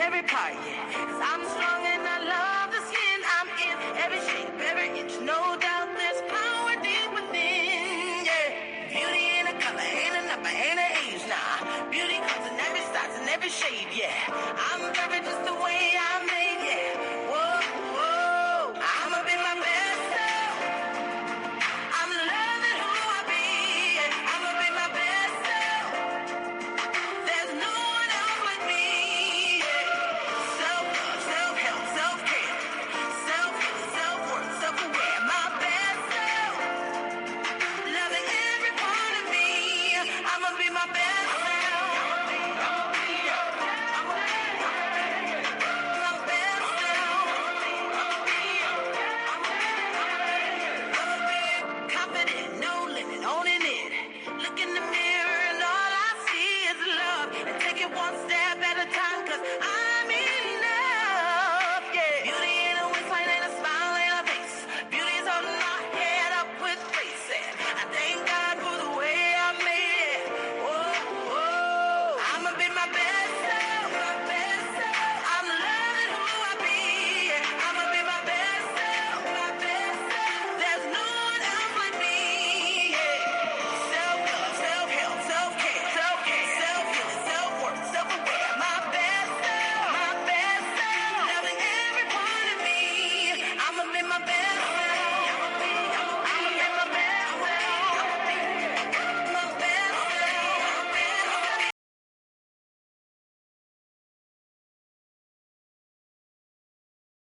Every part, yeah. 'Cause I'm strong and I love the skin I'm in. Every shape, every inch, no doubt there's power deep within, yeah. Beauty ain't a color, ain't a number, ain't an age, nah. Beauty comes in every size and every shade, yeah. I'm perfect just the way I'm made, yeah. Whoa, whoa, I'ma be my best self. I'm loving who I be, yeah. I'ma be my best self. There's no one else like me, yeah. Self-love, self-help, self-care, self-healing, self-worth, self-aware, my best self. Loving every part of me, I'ma be my best.